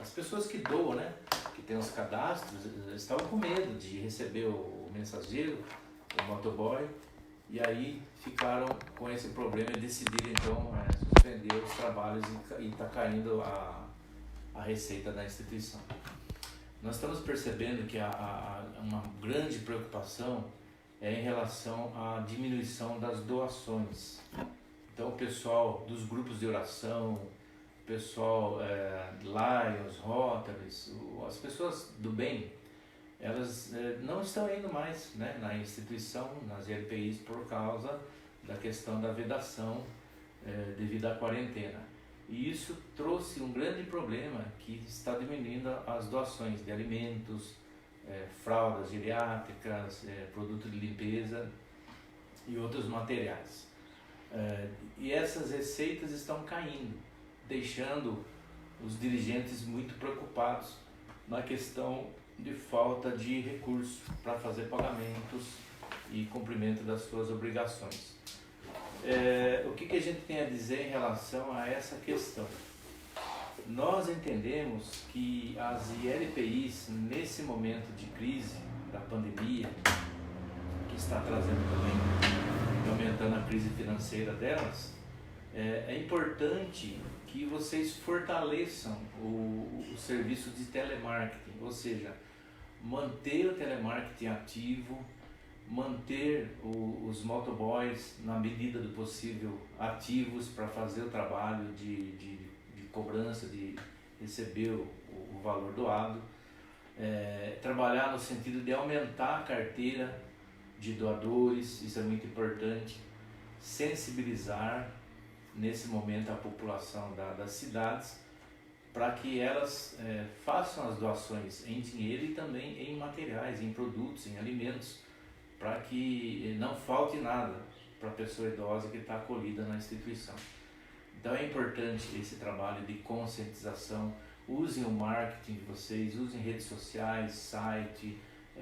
as pessoas que doam, né, que tem os cadastros, estavam com medo de receber o mensageiro, o motoboy, e aí ficaram com esse problema e decidiram então suspender os trabalhos e está caindo a receita da instituição. Nós estamos percebendo que uma grande preocupação é em relação à diminuição das doações. Então o pessoal dos grupos de oração, o pessoal Lions, Rotaries, as pessoas do bem, elas não estão indo mais, né, na instituição, nas LPIs, por causa da questão da vedação devido à quarentena. E isso trouxe um grande problema que está diminuindo as doações de alimentos, fraldas geriátricas, produtos de limpeza e outros materiais. E essas receitas estão caindo, deixando os dirigentes muito preocupados na questão de falta de recurso para fazer pagamentos e cumprimento das suas obrigações. O que a gente tem a dizer em relação a essa questão? Nós entendemos que as ILPIs, nesse momento de crise da pandemia, que está trazendo também, aumentando a crise financeira delas, é importante que vocês fortaleçam o serviço de telemarketing, ou seja, manter o telemarketing ativo, manter os motoboys, na medida do possível, ativos para fazer o trabalho de cobrança, de receber o valor doado, trabalhar no sentido de aumentar a carteira de doadores, isso é muito importante, sensibilizar nesse momento a população das cidades para que elas façam as doações em dinheiro e também em materiais, em produtos, em alimentos, para que não falte nada para a pessoa idosa que está acolhida na instituição. Então é importante esse trabalho de conscientização. Usem o marketing de vocês, usem redes sociais, site,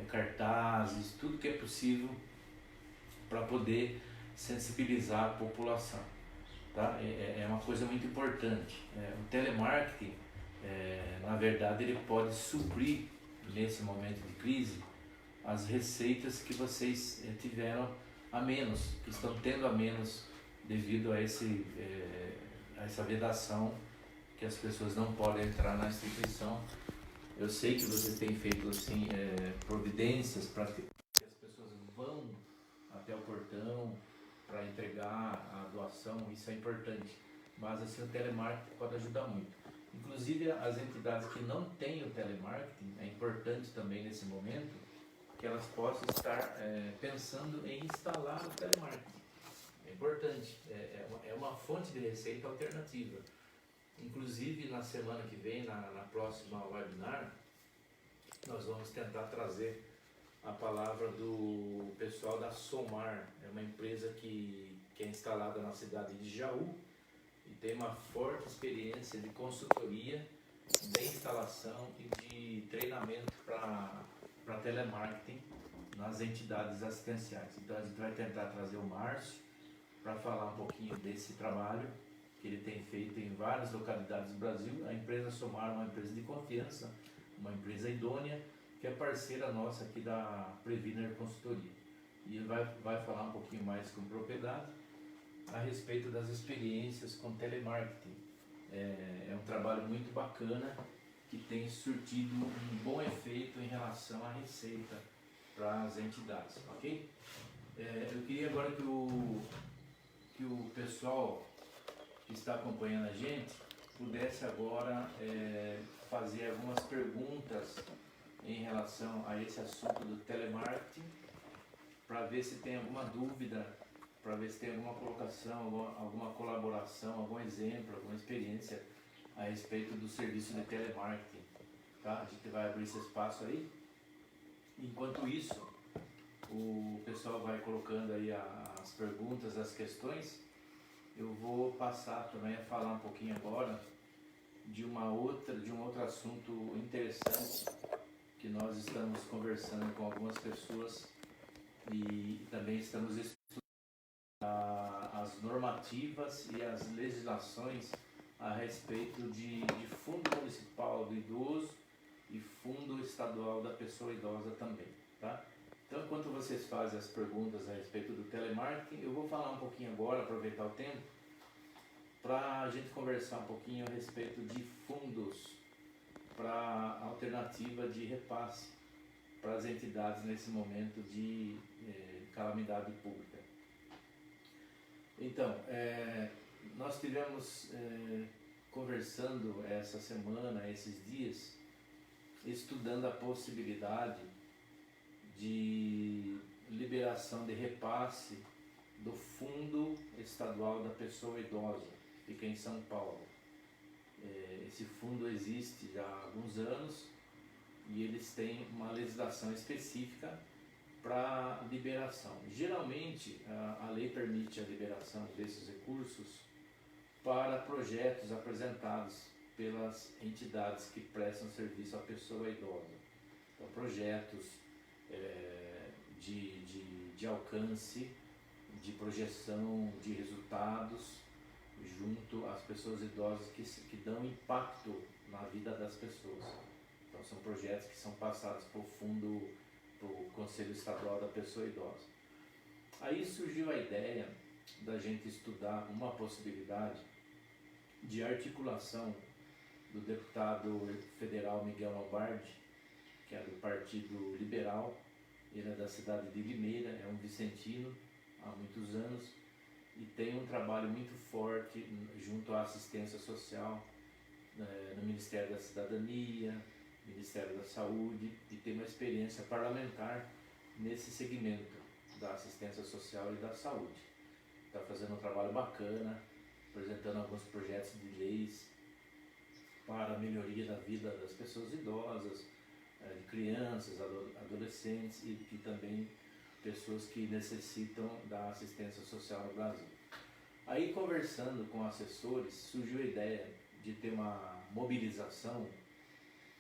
cartazes, tudo que é possível para poder sensibilizar a população. Tá? É uma coisa muito importante. O telemarketing, na verdade, ele pode suprir, nesse momento de crise, as receitas que vocês tiveram a menos, que estão tendo a menos devido a essa vedação que as pessoas não podem entrar na instituição. Eu sei que vocês têm feito assim, providências para que as pessoas vão até o portão para entregar a doação, isso é importante, mas assim, o telemarketing pode ajudar muito. Inclusive as entidades que não têm o telemarketing, é importante também nesse momento que elas possam estar pensando em instalar o telemarketing. É importante, é uma fonte de receita alternativa. Inclusive na semana que vem, na próxima webinar, nós vamos tentar trazer a palavra do pessoal da Somar, é uma empresa que é instalada na cidade de Jaú e tem uma forte experiência de consultoria, de instalação e de treinamento para telemarketing nas entidades assistenciais. Então a gente vai tentar trazer o Márcio para falar um pouquinho desse trabalho que ele tem feito em várias localidades do Brasil. A empresa Somar é uma empresa de confiança, uma empresa idônea, que é parceira nossa aqui da Previner Consultoria. E ele vai falar um pouquinho mais com propriedade a respeito das experiências com telemarketing. É um trabalho muito bacana que tem surtido um bom efeito em relação à receita para as entidades, ok? Eu queria agora que o pessoal que está acompanhando a gente pudesse agora fazer algumas perguntas em relação a esse assunto do telemarketing, para ver se tem alguma dúvida, para ver se tem alguma colocação, alguma colaboração, algum exemplo, alguma experiência a respeito do serviço de telemarketing. Tá? A gente vai abrir esse espaço aí. Enquanto isso, o pessoal vai colocando aí as perguntas, as questões. Eu vou passar também a falar um pouquinho agora de um outro assunto interessante que nós estamos conversando com algumas pessoas e também estamos estudando as normativas e as legislações a respeito de fundo municipal do idoso e fundo estadual da pessoa idosa também, tá? Então, enquanto vocês fazem as perguntas a respeito do telemarketing, eu vou falar um pouquinho agora, aproveitar o tempo, para a gente conversar um pouquinho a respeito de fundos para alternativa de repasse para as entidades nesse momento de calamidade pública. Então, nós tivemos conversando essa semana, esses dias, estudando a possibilidade de liberação de repasse do Fundo Estadual da Pessoa Idosa, que fica em São Paulo. Esse fundo existe já há alguns anos e eles têm uma legislação específica para liberação. Geralmente, a lei permite a liberação desses recursos para projetos apresentados pelas entidades que prestam serviço à pessoa idosa. Então, projetos de alcance, de projeção de resultados junto às pessoas idosas que dão impacto na vida das pessoas. Então, são projetos que são passados por fundo, para o Conselho Estadual da Pessoa Idosa. Aí surgiu a ideia da gente estudar uma possibilidade de articulação do deputado federal Miguel Lombardi, que é do Partido Liberal, ele é da cidade de Limeira, é um vicentino há muitos anos e tem um trabalho muito forte junto à assistência social no Ministério da Cidadania, Ministério da Saúde, e tem uma experiência parlamentar nesse segmento da assistência social e da saúde. Está fazendo um trabalho bacana, apresentando alguns projetos de leis para a melhoria da vida das pessoas idosas, de crianças, adolescentes e também pessoas que necessitam da assistência social no Brasil. Aí, conversando com assessores, surgiu a ideia de ter uma mobilização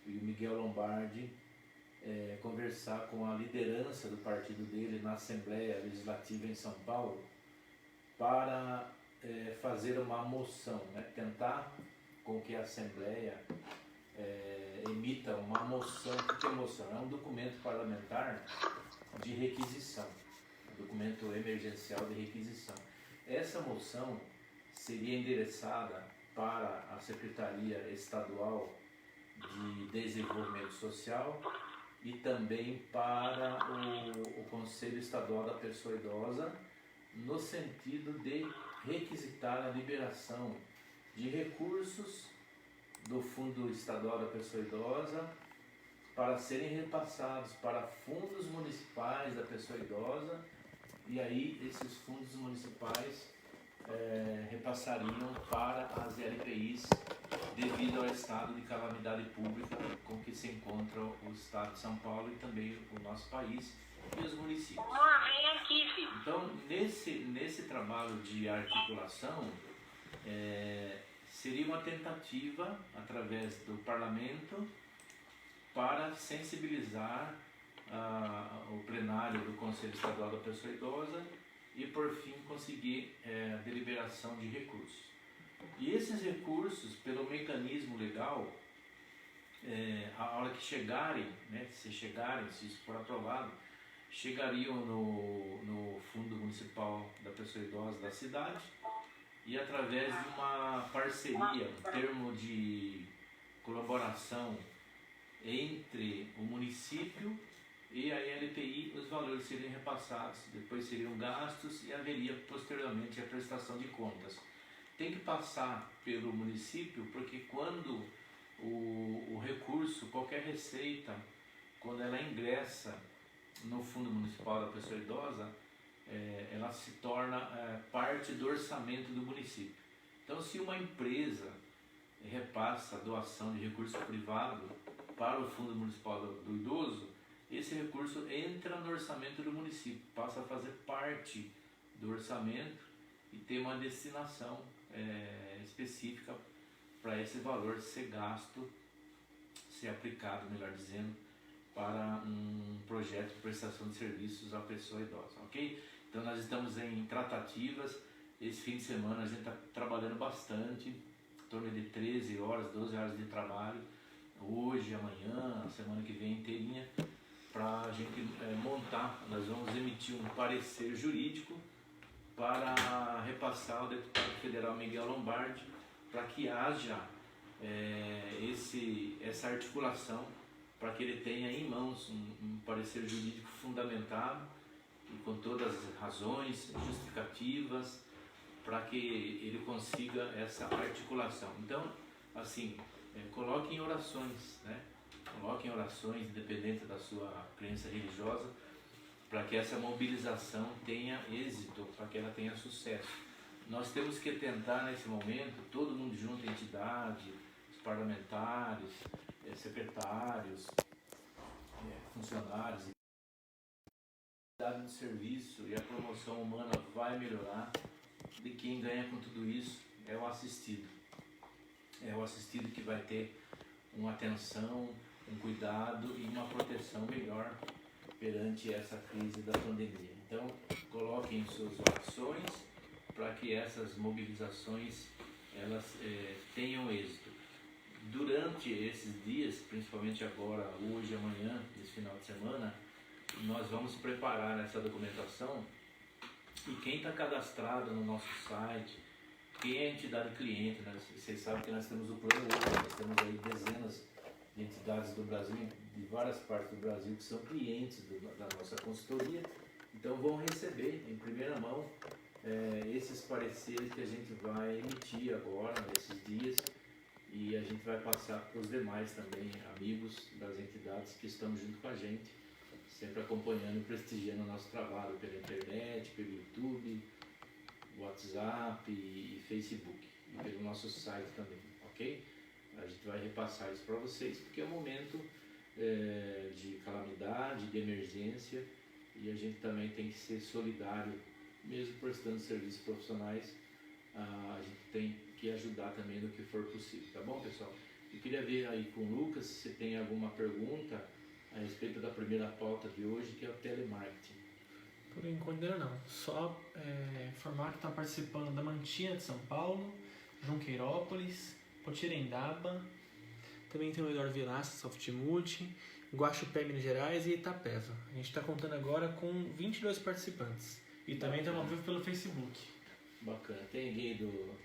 e o Miguel Lombardi conversar com a liderança do partido dele na Assembleia Legislativa em São Paulo para fazer uma moção, tentar com que a Assembleia emita uma moção. O que é moção? É um documento parlamentar de requisição, um documento emergencial de requisição. Essa moção seria endereçada para a Secretaria Estadual de Desenvolvimento Social e também para o Conselho Estadual da Pessoa Idosa, no sentido de requisitar a liberação de recursos do Fundo Estadual da Pessoa Idosa para serem repassados para fundos municipais da pessoa idosa, e aí esses fundos municipais repassariam para as LPIs devido ao estado de calamidade pública com que se encontra o estado de São Paulo e também o nosso país e os municípios. Então, nesse trabalho de articulação, seria uma tentativa, através do parlamento, para sensibilizar o plenário do Conselho Estadual da Pessoa Idosa e, por fim, conseguir a deliberação de recursos. E esses recursos, pelo mecanismo legal, a hora que chegarem, se isso for aprovado, chegariam no Fundo Municipal da Pessoa Idosa da cidade e, através de uma parceria, um termo de colaboração entre o município e a LPI, os valores seriam repassados, depois seriam gastos e haveria posteriormente a prestação de contas. Tem que passar pelo município, porque quando o recurso, qualquer receita, quando ela ingressa no Fundo Municipal da Pessoa Idosa, ela se torna parte do orçamento do município. Então, se uma empresa repassa a doação de recurso privado para o Fundo Municipal do Idoso, esse recurso entra no orçamento do município, passa a fazer parte do orçamento e tem uma destinação específica para esse valor ser gasto, ser aplicado, melhor dizendo, para um projeto de prestação de serviços à pessoa idosa, ok? Então, nós estamos em tratativas. Esse fim de semana a gente está trabalhando bastante torno de 13 horas, 12 horas de trabalho, hoje, amanhã, a semana que vem inteirinha, para a gente montar. Nós vamos emitir um parecer jurídico para repassar ao deputado federal Miguel Lombardi, para que haja essa articulação, para que ele tenha em mãos um parecer jurídico fundamentado e com todas as razões justificativas, para que ele consiga essa articulação. Então, assim, coloque em orações, né? Coloque em orações, independente da sua crença religiosa, para que essa mobilização tenha êxito, para que ela tenha sucesso. Nós temos que tentar, nesse momento, todo mundo junto, a entidade, os parlamentares, secretários, funcionários, a qualidade do serviço e a promoção humana vai melhorar. E quem ganha com tudo isso é o assistido. É o assistido que vai ter uma atenção, um cuidado e uma proteção melhor perante essa crise da pandemia. Então, coloquem suas orações para que essas mobilizações elas tenham êxito. Durante esses dias, principalmente agora, hoje e amanhã, esse final de semana, nós vamos preparar essa documentação e quem está cadastrado no nosso site, quem é entidade cliente, né? Vocês sabem que nós temos o plano hoje, nós temos aí dezenas de entidades do Brasil, de várias partes do Brasil, que são clientes da nossa consultoria, então vão receber em primeira mão esses pareceres que a gente vai emitir agora, nesses dias, e a gente vai passar para os demais também, amigos das entidades que estão junto com a gente, sempre acompanhando e prestigiando o nosso trabalho pela internet, pelo YouTube, WhatsApp e Facebook, e pelo nosso site também, ok? A gente vai repassar isso para vocês, porque é um momento de calamidade, de emergência, e a gente também tem que ser solidário, mesmo prestando serviços profissionais, a gente tem que ajudar também no que for possível, tá bom, pessoal? Eu queria ver aí com o Lucas se tem alguma pergunta a respeito da primeira pauta de hoje, que é o telemarketing. Por enquanto não. Só informar que está participando da Mantina de São Paulo, Junqueirópolis, Potirendaba, também tem o Eduardo Vilaça, Softmulti, Guaxupé, Minas Gerais e Itapeva. A gente está contando agora com 22 participantes. E também estamos ao vivo pelo Facebook. Bacana. Tem alguém do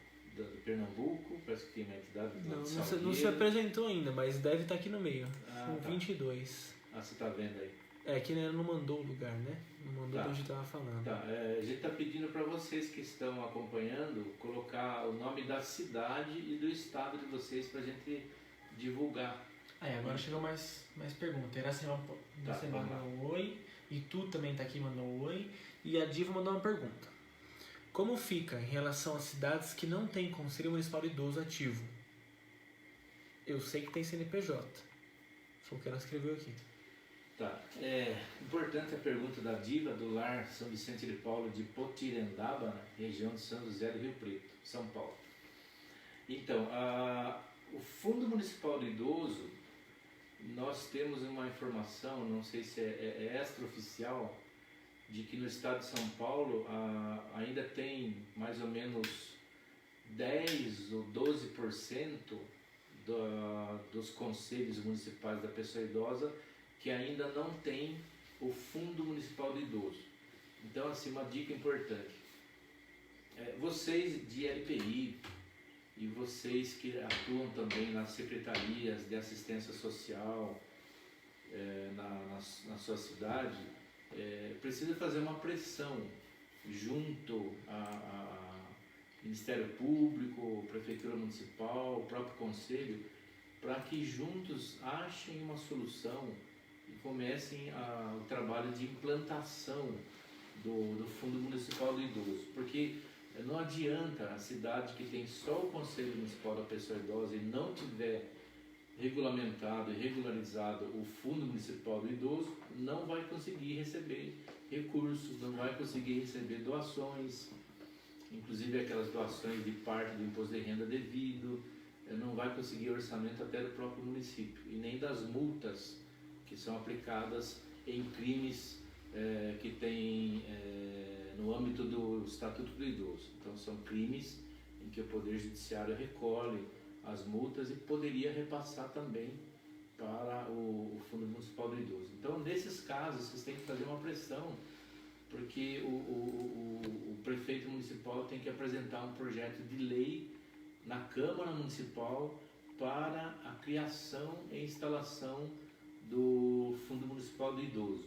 Pernambuco? Parece que tem uma entidade do Não se apresentou ainda, mas deve estar aqui no meio. Com tá. 22. Você está vendo aí? É que ele não mandou o lugar, né? Não mandou de onde estava falando. Tá. A gente está pedindo para vocês que estão acompanhando colocar o nome da cidade e do estado de vocês para a gente divulgar. Agora chegou mais perguntas. Iracema você mandou um oi. E tu também tá aqui, mandou um oi. E a Diva mandou uma pergunta. Como fica em relação às cidades que não têm Conselho Municipal de Idoso ativo? Eu sei que tem CNPJ. Foi o que ela escreveu aqui. Tá. Importante a pergunta da Diva do Lar São Vicente de Paulo de Potirendaba, né? Região de São José do Rio Preto, São Paulo. Então, o Fundo Municipal do Idoso, nós temos uma informação, não sei se é extraoficial, de que no estado de São Paulo ainda tem mais ou menos 10 ou 12% dos conselhos municipais da pessoa idosa que ainda não tem o Fundo Municipal do Idoso. Então, assim, uma dica importante. Vocês de LPI e vocês que atuam também nas secretarias de assistência social na sua cidade, precisa fazer uma pressão junto a Ministério Público, Prefeitura Municipal, o próprio Conselho, para que juntos achem uma solução e comecem o trabalho de implantação do Fundo Municipal do Idoso, porque não adianta a cidade que tem só o Conselho Municipal da Pessoa Idosa e não tiver regulamentado e regularizado o Fundo Municipal do Idoso, não vai conseguir receber recursos, não vai conseguir receber doações, inclusive aquelas doações de parte do imposto de renda devido, não vai conseguir orçamento até do próprio município e nem das multas que são aplicadas em crimes que tem no âmbito do Estatuto do Idoso. Então são crimes em que o Poder Judiciário recolhe as multas e poderia repassar também para o Fundo Municipal do Idoso. Então, nesses casos, vocês têm que fazer uma pressão, porque o prefeito municipal tem que apresentar um projeto de lei na Câmara Municipal para a criação e instalação do Fundo Municipal do Idoso.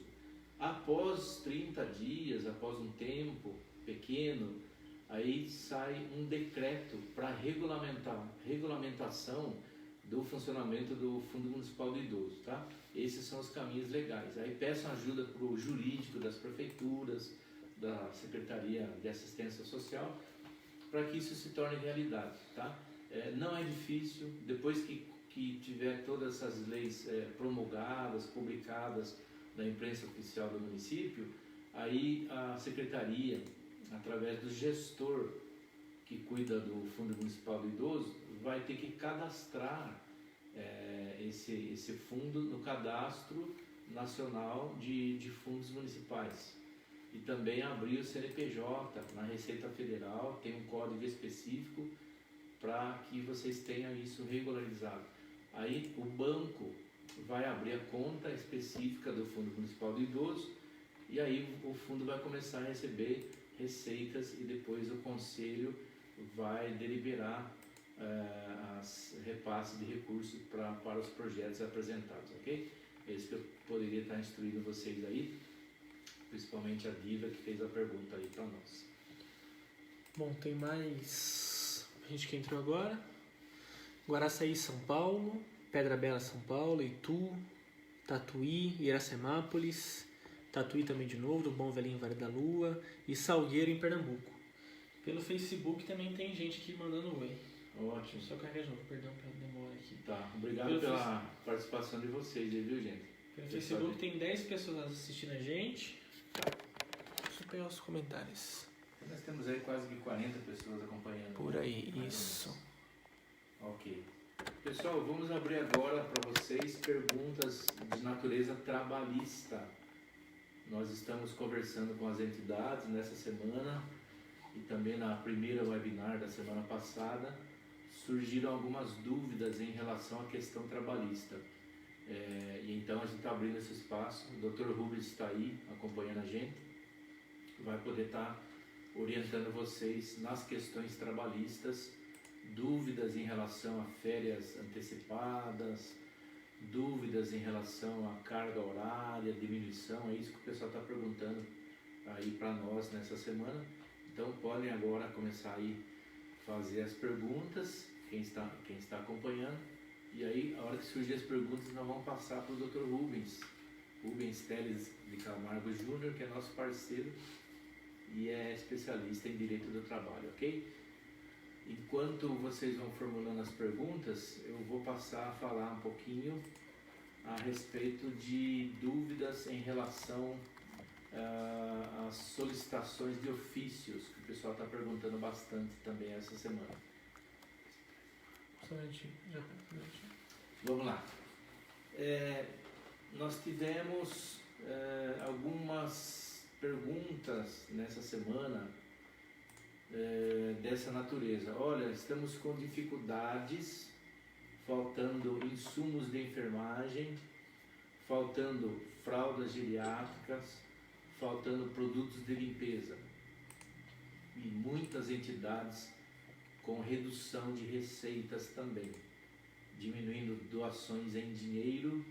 Após 30 dias, após um tempo pequeno, aí sai um decreto para regulamentação do funcionamento do Fundo Municipal do Idoso, tá? Esses são os caminhos legais. Aí peçam ajuda para o jurídico das prefeituras, da Secretaria de Assistência Social, para que isso se torne realidade, tá? Não é difícil, depois que tiver todas essas leis promulgadas, publicadas na imprensa oficial do município, aí a Secretaria, através do gestor que cuida do Fundo Municipal do Idoso, vai ter que cadastrar esse fundo no Cadastro Nacional de Fundos Municipais e também abrir o CNPJ na Receita Federal, tem um código específico para que vocês tenham isso regularizado. Aí o banco vai abrir a conta específica do Fundo Municipal do Idoso e aí o fundo vai começar a receber receitas e depois o conselho vai deliberar as repasses de recursos para os projetos apresentados, ok? É isso que eu poderia estar instruindo vocês aí, principalmente a Diva que fez a pergunta aí para nós. Bom, tem mais gente que entrou agora. Guaraçaí, São Paulo, Pedra Bela, São Paulo, Itu, Tatuí, Iracemápolis, Tatuí também de novo, do Bom Velhinho Vale da Lua e Salgueiro em Pernambuco. Pelo Facebook também tem gente aqui mandando oi. Ótimo. Só carregar de novo, perdão pela demora aqui. Tá, obrigado pela participação de vocês aí, viu, gente? Pelo Facebook tem 10 pessoas assistindo a gente. Deixa eu pegar os comentários. Nós temos aí quase que 40 pessoas acompanhando. Por aí, isso. Ok. Pessoal, vamos abrir agora para vocês perguntas de natureza trabalhista. Nós estamos conversando com as entidades nessa semana e também na primeira webinar da semana passada surgiram algumas dúvidas em relação à questão trabalhista. E então a gente está abrindo esse espaço. O Dr. Rubens está aí acompanhando a gente, vai poder estar orientando vocês nas questões trabalhistas, dúvidas em relação a férias antecipadas, dúvidas em relação à carga horária, diminuição, é isso que o pessoal está perguntando aí para nós nessa semana. Então podem agora começar aí fazer as perguntas, quem está acompanhando, e aí a hora que surgir as perguntas nós vamos passar para o Dr. Rubens Teles de Camargo Júnior, que é nosso parceiro e é especialista em direito do trabalho, ok? Enquanto vocês vão formulando as perguntas, eu vou passar a falar um pouquinho a respeito de dúvidas em relação às solicitações de ofícios, que o pessoal está perguntando bastante também essa semana. Vamos lá. Nós tivemos algumas perguntas nessa semana dessa natureza. Olha, estamos com dificuldades, faltando insumos de enfermagem, faltando fraldas geriátricas, faltando produtos de limpeza e muitas entidades com redução de receitas também, diminuindo doações em dinheiro,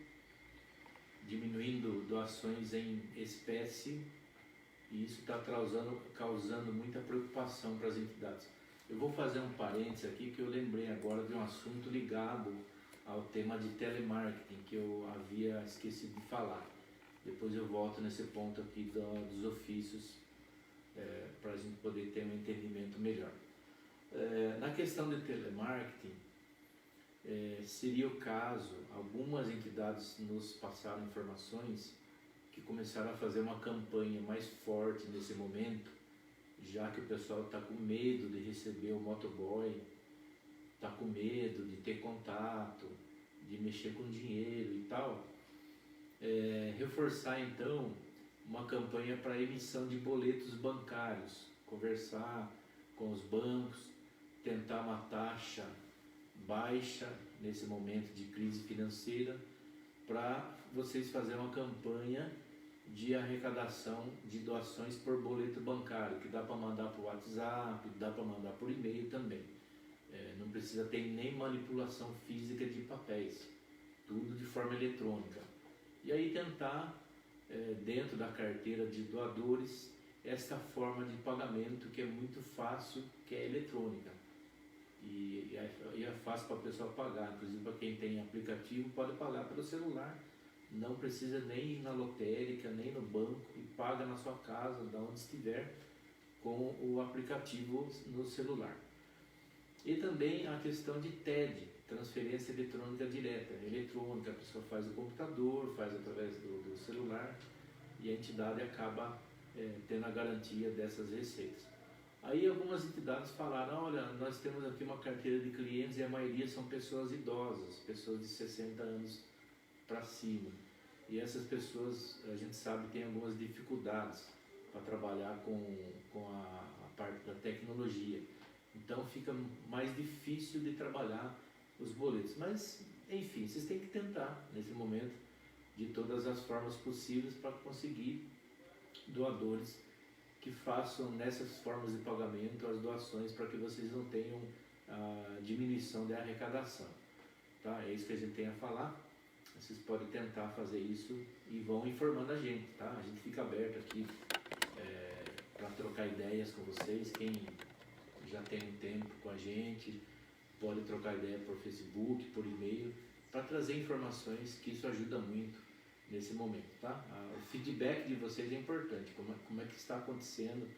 diminuindo doações em espécie, e isso está causando muita preocupação para as entidades. Eu vou fazer um parênteses aqui que eu lembrei agora de um assunto ligado ao tema de telemarketing que eu havia esquecido de falar. Depois eu volto nesse ponto aqui dos ofícios para a gente poder ter um entendimento melhor. Na questão de telemarketing, seria o caso, algumas entidades nos passaram informações que começaram a fazer uma campanha mais forte nesse momento, já que o pessoal está com medo de receber o motoboy, está com medo de ter contato, de mexer com dinheiro e tal. Reforçar então uma campanha para emissão de boletos bancários, conversar com os bancos tentar uma taxa baixa nesse momento de crise financeira, para vocês fazerem uma campanha de arrecadação de doações por boleto bancário, que dá para mandar por WhatsApp, dá para mandar por e-mail também. Não precisa ter nem manipulação física de papéis, tudo de forma eletrônica. E aí tentar, dentro da carteira de doadores, esta forma de pagamento que é muito fácil, que é eletrônica. E é fácil para a pessoa pagar, inclusive para quem tem aplicativo pode pagar pelo celular, não precisa nem ir na lotérica, nem no banco, e paga na sua casa, da onde estiver, com o aplicativo no celular. E também a questão de TED, transferência eletrônica direta, eletrônica, a pessoa faz no computador, faz através do celular, e a entidade acaba tendo a garantia dessas receitas. Aí algumas entidades falaram, olha, nós temos aqui uma carteira de clientes e a maioria são pessoas idosas, pessoas de 60 anos para cima. E essas pessoas, a gente sabe, tem algumas dificuldades para trabalhar com a parte da tecnologia. Então fica mais difícil de trabalhar os boletos. Mas, enfim, vocês têm que tentar, nesse momento, de todas as formas possíveis para conseguir doadores que façam nessas formas de pagamento as doações, para que vocês não tenham diminuição da arrecadação. Tá? É isso que a gente tem a falar. Vocês podem tentar fazer isso e vão informando a gente, tá? A gente fica aberto aqui para trocar ideias com vocês. Quem já tem um tempo com a gente pode trocar ideia por Facebook, por e-mail, para trazer informações, que isso ajuda muito nesse momento, tá? O feedback de vocês é importante, como é que está acontecendo,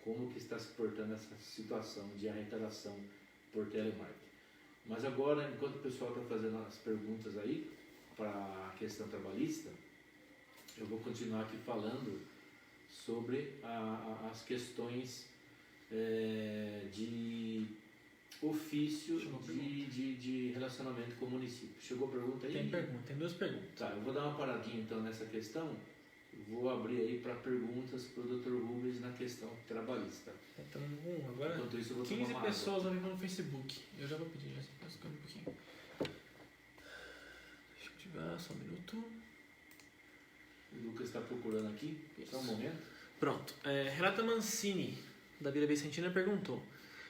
como que está se portando essa situação de arrecadação por telemarketing. Mas agora, enquanto o pessoal está fazendo as perguntas aí para a questão trabalhista, eu vou continuar aqui falando sobre as questões de ofício de relacionamento com o município. Chegou a pergunta aí? Tem duas perguntas. Tá, eu vou dar uma paradinha então nessa questão. Vou abrir aí para perguntas para o Dr. Rubens na questão trabalhista. Então, agora enquanto isso, eu vou 15 pessoas ao vivo no Facebook. Eu já vou pedir, já estou um pouquinho. Deixa eu ativar, só um minuto. O Lucas está procurando aqui, só um momento. Pronto. Renata Mancini, da Vila Vicentina, perguntou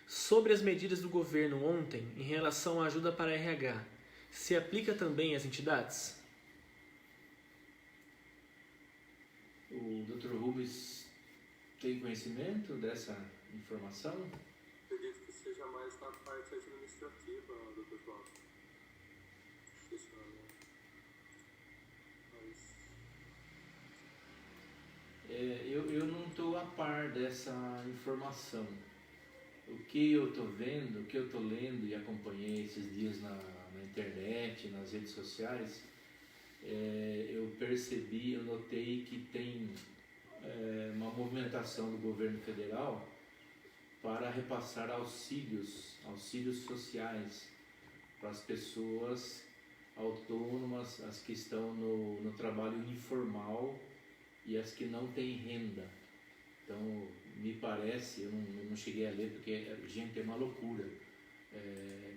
sobre as medidas do governo ontem em relação à ajuda para RH. Se aplica também às entidades? O Dr. Rubens tem conhecimento dessa informação? Acredito que seja mais na parte administrativa, Dr. Cláudio. Eu não estou a par dessa informação. O que eu estou vendo, o que eu estou lendo e acompanhei esses dias na internet, nas redes sociais, eu percebi, eu notei que tem uma movimentação do governo federal para repassar auxílios sociais para as pessoas autônomas, as que estão no trabalho informal e as que não têm renda. Então, me parece, eu não cheguei a ler porque, gente, é uma loucura.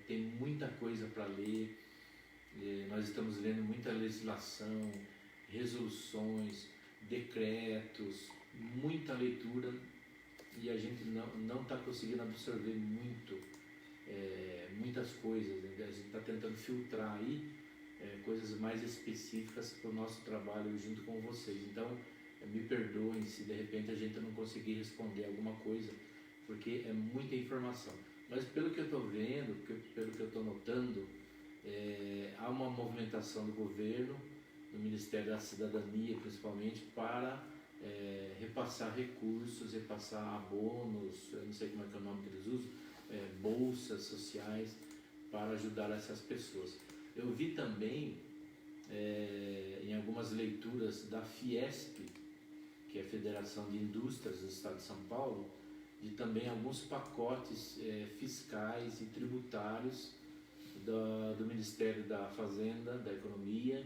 Tem muita coisa para ler, nós estamos lendo muita legislação, resoluções, decretos, muita leitura, e a gente não está conseguindo absorver muitas coisas, né? A gente está tentando filtrar aí coisas mais específicas para o nosso trabalho junto com vocês. Então, me perdoem se de repente a gente não conseguir responder alguma coisa, porque é muita informação. Mas pelo que eu estou vendo, pelo que eu estou notando, há uma movimentação do governo, do Ministério da Cidadania principalmente, para repassar recursos, repassar abonos, eu não sei como é que é o nome que eles usam, bolsas sociais, para ajudar essas pessoas. Eu vi também em algumas leituras da Fiesp, que é a Federação de Indústrias do Estado de São Paulo, de também alguns pacotes fiscais e tributários do Ministério da Fazenda, da Economia,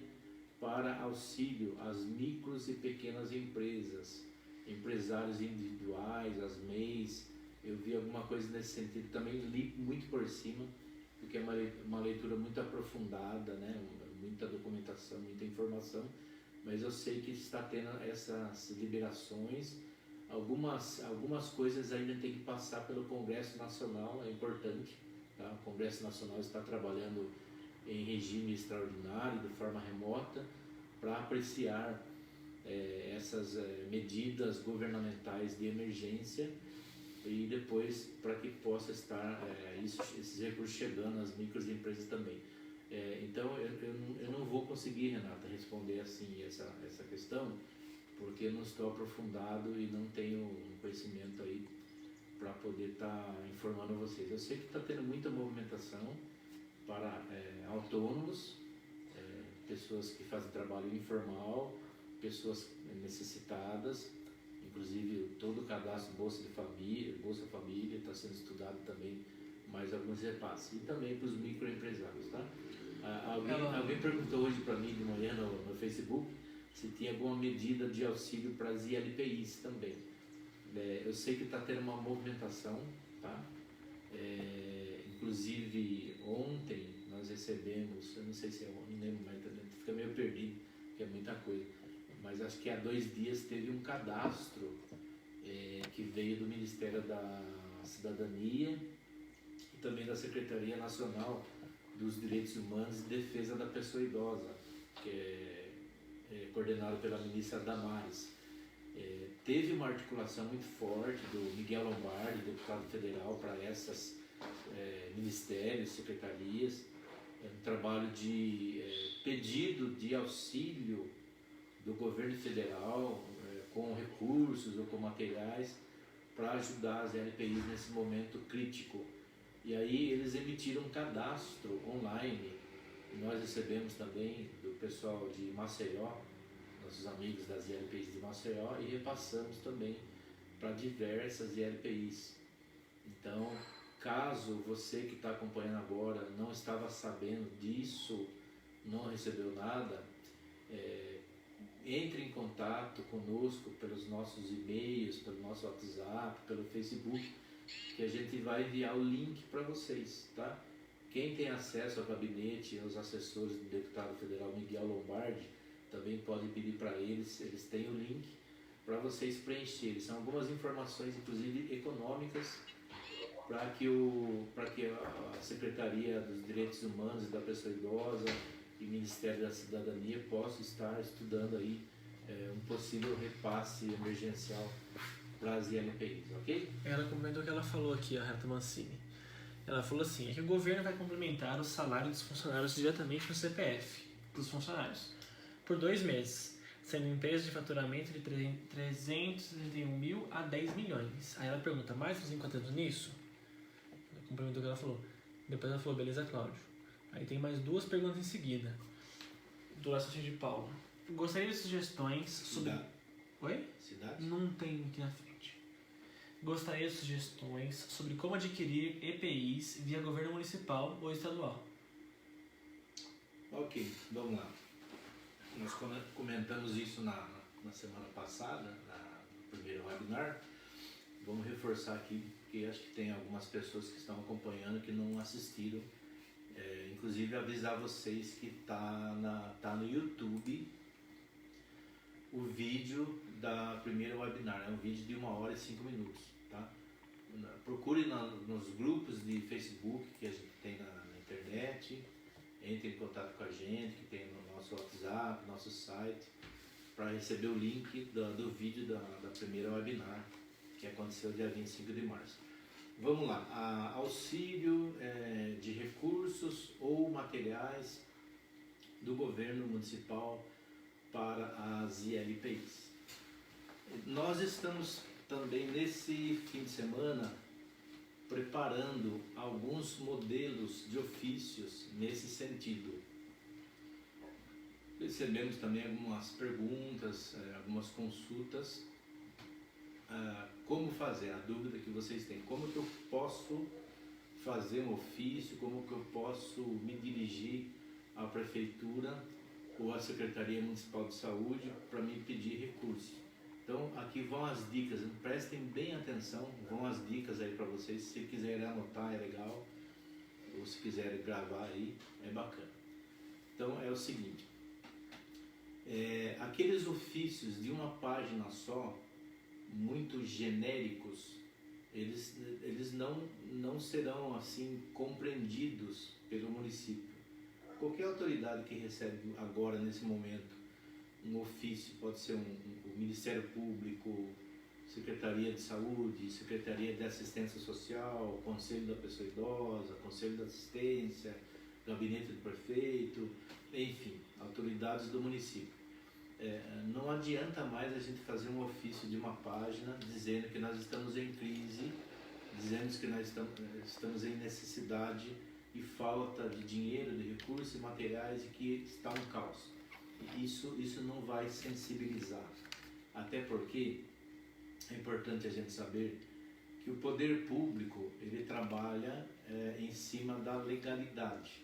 para auxílio às micros e pequenas empresas, empresários individuais, as MEIs, eu vi alguma coisa nesse sentido, também li muito por cima, porque é uma leitura muito aprofundada, né? Muita documentação, muita informação, mas eu sei que está tendo essas liberações, algumas coisas ainda tem que passar pelo Congresso Nacional, é importante, tá? O Congresso Nacional está trabalhando em regime extraordinário, de forma remota, para apreciar essas medidas governamentais de emergência e depois para que possa estar esses recursos chegando às microempresas também. Então eu não vou conseguir, Renata, responder assim essa questão, porque eu não estou aprofundado e não tenho um conhecimento aí para poder estar informando vocês. Eu sei que está tendo muita movimentação para autônomos, pessoas que fazem trabalho informal, pessoas necessitadas, inclusive todo o cadastro Bolsa Família está sendo estudado também, mais alguns repasses, e também para os microempresários, tá? Alguém perguntou hoje para mim de manhã no Facebook se tinha alguma medida de auxílio para as ILPIs também. Eu sei que está tendo uma movimentação, tá? Inclusive ontem nós recebemos, eu não sei se não lembro mais, fica meio perdido, que é muita coisa, mas acho que há 2 dias teve um cadastro que veio do Ministério da Cidadania e também da Secretaria Nacional dos Direitos Humanos e Defesa da Pessoa Idosa, que é coordenado pela ministra Damares. Teve uma articulação muito forte do Miguel Lombardi, deputado federal, para essas ministérios, secretarias, um trabalho de pedido de auxílio do governo federal com recursos ou com materiais para ajudar as LPIs nesse momento crítico. E aí eles emitiram um cadastro online, nós recebemos também do pessoal de Maceió, nossos amigos das ILPIs de Maceió, e repassamos também para diversas ILPIs. Então, caso você que está acompanhando agora não estava sabendo disso, não recebeu nada, entre em contato conosco pelos nossos e-mails, pelo nosso WhatsApp, pelo Facebook, que a gente vai enviar o link para vocês, tá? Quem tem acesso ao gabinete, aos assessores do deputado federal Miguel Lombardi, também pode pedir para eles têm o link para vocês preencherem. São algumas informações, inclusive econômicas, para que a Secretaria dos Direitos Humanos e da Pessoa Idosa e Ministério da Cidadania possam estar estudando aí um possível repasse emergencial para as ILPIs, ok? Ela comentou o que ela falou aqui, a Renata Mancini. Ela falou assim, que o governo vai complementar o salário dos funcionários diretamente no CPF, para os funcionários, por 2 meses, sendo empresas de faturamento de 361 mil a 10 milhões. Aí ela pergunta, mais nós encontramos nisso? Ela complementou o que ela falou. Depois ela falou, beleza, Cláudio. Aí tem mais 2 perguntas em seguida, do Laçotinho de Paulo. Gostaria de sugestões sobre... Cidade. Oi? Cidade? Não tem aqui na frente. Gostaria de sugestões sobre como adquirir EPIs via governo municipal ou estadual. Ok, vamos lá. Nós comentamos isso na semana passada, no primeiro webinar. Vamos reforçar aqui, porque acho que tem algumas pessoas que estão acompanhando que não assistiram. Inclusive avisar vocês que tá no YouTube o vídeo da primeira webinar. É um vídeo de 1 hora e 5 minutos, tá? Procure nos grupos de Facebook que a gente tem na internet, entre em contato com a gente, que tem no nosso WhatsApp, nosso site, para receber o link do vídeo da primeira webinar, que aconteceu dia 25 de março. Vamos lá, auxílio de recursos ou materiais do governo municipal para as ILPIs. Nós estamos também nesse fim de semana preparando alguns modelos de ofícios nesse sentido. Recebemos também algumas perguntas, algumas consultas. Como fazer? A dúvida que vocês têm. Como que eu posso fazer um ofício? Como que eu posso me dirigir à prefeitura ou à Secretaria Municipal de Saúde para me pedir recurso? Então aqui vão as dicas, prestem bem atenção, vão as dicas aí para vocês, se quiserem anotar é legal, ou se quiserem gravar aí, é bacana. Então é o seguinte, aqueles ofícios de uma página só, muito genéricos, eles não serão assim compreendidos pelo município. Qualquer autoridade que recebe agora, nesse momento, um ofício, pode ser o Ministério Público, Secretaria de Saúde, Secretaria de Assistência Social, Conselho da Pessoa Idosa, Conselho da Assistência, Gabinete do Prefeito, enfim, autoridades do município. Não adianta mais a gente fazer um ofício de uma página dizendo que nós estamos em crise, dizendo que nós estamos em necessidade e falta de dinheiro, de recursos e materiais e que está um caos. Isso não vai sensibilizar, até porque é importante a gente saber que o poder público ele trabalha em cima da legalidade,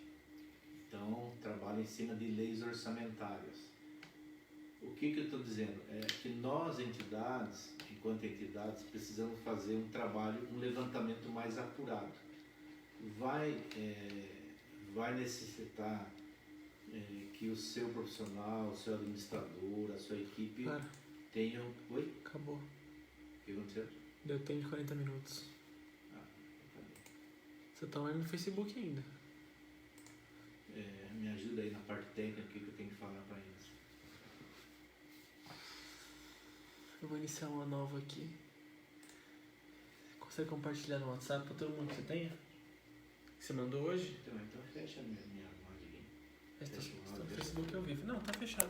então trabalha em cima de leis orçamentárias. O que eu estou dizendo? É que nós, entidades, enquanto entidades, precisamos fazer um trabalho, um levantamento mais apurado. Vai necessitar que o seu profissional, o seu administrador, a sua equipe tenham... Oi? Acabou. O que aconteceu? Deu tempo de 40 minutos. Você tá lá no Facebook ainda. Me ajuda aí na parte técnica, o que eu tenho que falar para eles. Eu vou iniciar uma nova aqui. Consegue compartilhar no WhatsApp para todo mundo que você tenha? Que você mandou hoje? Então fecha a minha imagem aqui. Fecha no Facebook ao vivo. Não, tá fechado.